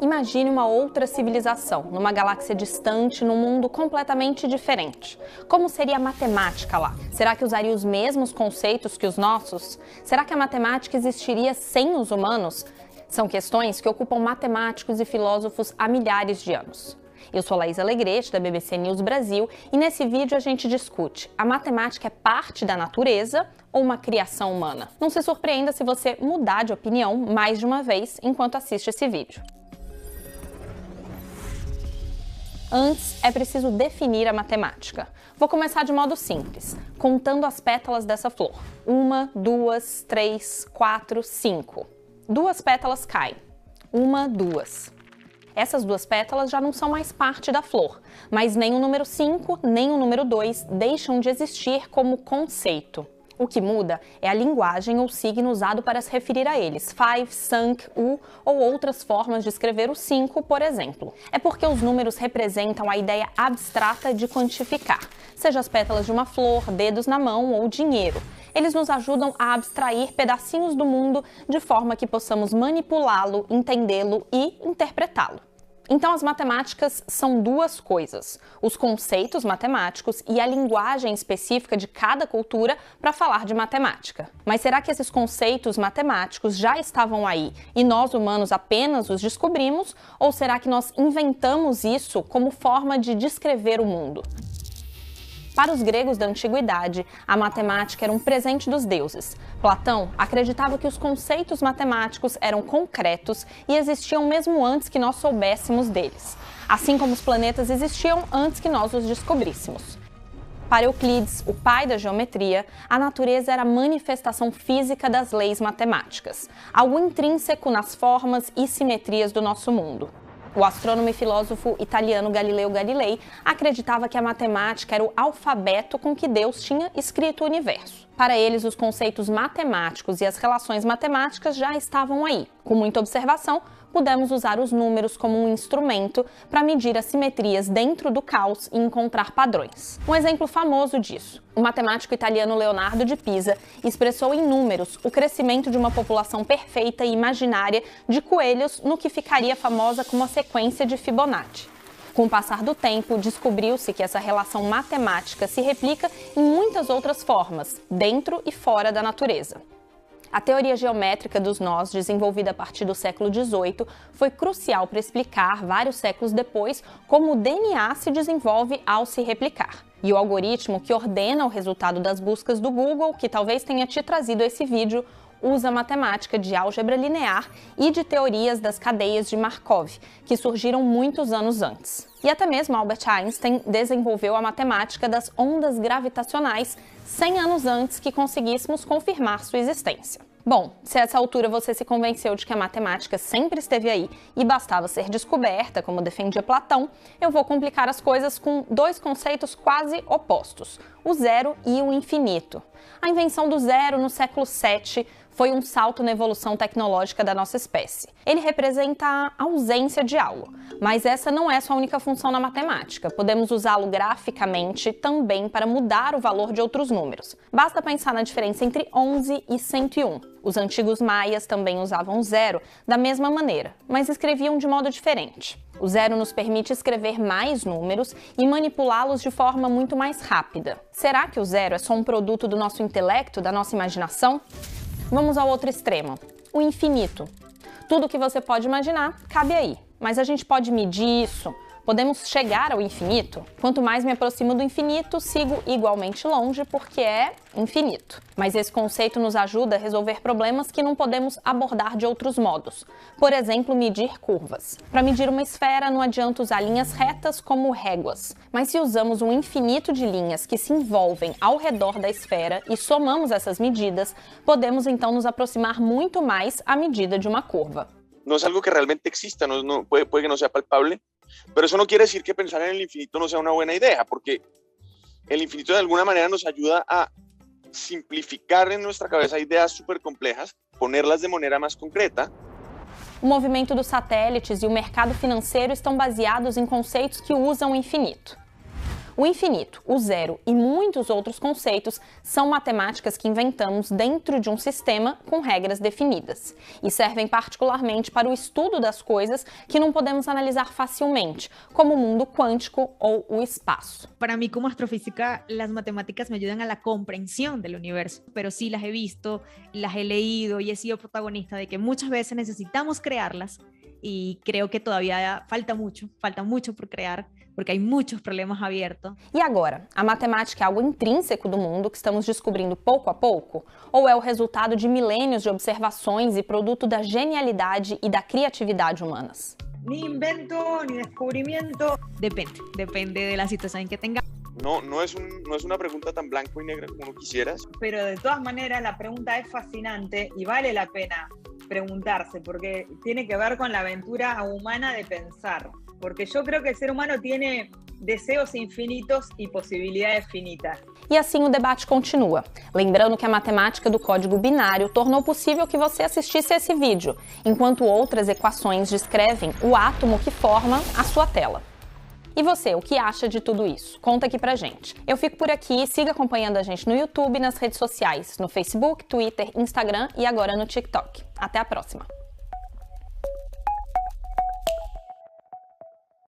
Imagine uma outra civilização, numa galáxia distante, num mundo completamente diferente. Como seria a matemática lá? Será que usaria os mesmos conceitos que os nossos? Será que a matemática existiria sem os humanos? São questões que ocupam matemáticos e filósofos há milhares de anos. Eu sou Laís Alegrete, da BBC News Brasil, e nesse vídeo a gente discute: a matemática é parte da natureza ou uma criação humana? Não se surpreenda se você mudar de opinião mais de uma vez enquanto assiste esse vídeo. Antes, é preciso definir a matemática. Vou começar de modo simples, contando as pétalas dessa flor. 1, 2, 3, 4, 5. 2 pétalas caem. 1, 2. Essas 2 pétalas já não são mais parte da flor, mas nem o número 5, nem o número 2 deixam de existir como conceito. O que muda é a linguagem ou signo usado para se referir a eles, 5, 5, ou outras formas de escrever o 5, por exemplo. É porque os números representam a ideia abstrata de quantificar, seja as pétalas de uma flor, dedos na mão ou dinheiro. Eles nos ajudam a abstrair pedacinhos do mundo de forma que possamos manipulá-lo, entendê-lo e interpretá-lo. Então, as matemáticas são 2 coisas: os conceitos matemáticos e a linguagem específica de cada cultura para falar de matemática. Mas será que esses conceitos matemáticos já estavam aí e nós, humanos, apenas os descobrimos? Ou será que nós inventamos isso como forma de descrever o mundo? Para os gregos da antiguidade, a matemática era um presente dos deuses. Platão acreditava que os conceitos matemáticos eram concretos e existiam mesmo antes que nós soubéssemos deles, assim como os planetas existiam antes que nós os descobríssemos. Para Euclides, o pai da geometria, a natureza era a manifestação física das leis matemáticas, algo intrínseco nas formas e simetrias do nosso mundo. O astrônomo e filósofo italiano Galileu Galilei acreditava que a matemática era o alfabeto com que Deus tinha escrito o universo. Para eles, os conceitos matemáticos e as relações matemáticas já estavam aí. Com muita observação, pudemos usar os números como um instrumento para medir as simetrias dentro do caos e encontrar padrões. Um exemplo famoso disso: o matemático italiano Leonardo de Pisa expressou em números o crescimento de uma população perfeita e imaginária de coelhos no que ficaria famosa como a sequência de Fibonacci. Com o passar do tempo, descobriu-se que essa relação matemática se replica em muitas outras formas, dentro e fora da natureza. A teoria geométrica dos nós, desenvolvida a partir do século XVIII, foi crucial para explicar, vários séculos depois, como o DNA se desenvolve ao se replicar. E o algoritmo que ordena o resultado das buscas do Google, que talvez tenha te trazido esse vídeo, usa matemática de álgebra linear e de teorias das cadeias de Markov, que surgiram muitos anos antes. E até mesmo Albert Einstein desenvolveu a matemática das ondas gravitacionais 100 anos antes que conseguíssemos confirmar sua existência. Bom, se a essa altura você se convenceu de que a matemática sempre esteve aí e bastava ser descoberta, como defendia Platão, eu vou complicar as coisas com 2 conceitos quase opostos: o zero e o infinito. A invenção do zero no século VII foi um salto na evolução tecnológica da nossa espécie. Ele representa a ausência de algo, mas essa não é sua única função na matemática. Podemos usá-lo graficamente também para mudar o valor de outros números. Basta pensar na diferença entre 11 e 101. Os antigos maias também usavam o zero da mesma maneira, mas escreviam de modo diferente. O zero nos permite escrever mais números e manipulá-los de forma muito mais rápida. Será que o zero é só um produto do nosso intelecto, da nossa imaginação? Vamos ao outro extremo, o infinito. Tudo que você pode imaginar cabe aí, mas a gente pode medir isso? Podemos chegar ao infinito? Quanto mais me aproximo do infinito, sigo igualmente longe porque é infinito. Mas esse conceito nos ajuda a resolver problemas que não podemos abordar de outros modos. Por exemplo, medir curvas. Para medir uma esfera, não adianta usar linhas retas como réguas. Mas se usamos um infinito de linhas que se envolvem ao redor da esfera e somamos essas medidas, podemos então nos aproximar muito mais à medida de uma curva. No es algo que realmente exista, puede que no sea palpable, pero eso no quiere decir que pensar en el infinito no sea una buena idea, porque el infinito de alguna manera nos ayuda a simplificar en nuestra cabeza ideas súper complejas, ponerlas de manera más concreta. O movimento dos satélites e o mercado financeiro estão baseados em conceitos que usam o infinito. O infinito, o zero e muitos outros conceitos são matemáticas que inventamos dentro de um sistema com regras definidas e servem particularmente para o estudo das coisas que não podemos analisar facilmente, como o mundo quântico ou o espaço. Para mí como astrofísica, las matemáticas me ayudan a la comprensión del universo, pero sí las he visto, las he leído y he sido protagonista de que muchas veces necesitamos crearlas y creo que todavía falta mucho por crear, porque hay muchos problemas abiertos. E agora, a matemática é algo intrínseco do mundo que estamos descobrindo pouco a pouco? Ou é o resultado de milênios de observações e produto da genialidade e da criatividade humanas? Ni invento, ni descubrimiento. Depende de la situación en que tenga. No es una pregunta tan blanco y negra como uno quisiera. Pero de todas maneras la pregunta es fascinante y vale la pena preguntarse, porque tiene que ver con la aventura humana de pensar. Porque yo creo que el ser humano tiene deseos infinitos e possibilidades finitas. E assim o debate continua. Lembrando que a matemática do código binário tornou possível que você assistisse a esse vídeo, enquanto outras equações descrevem o átomo que forma a sua tela. E você, o que acha de tudo isso? Conta aqui pra gente. Eu fico por aqui, siga acompanhando a gente no YouTube e nas redes sociais, no Facebook, Twitter, Instagram e agora no TikTok. Até a próxima!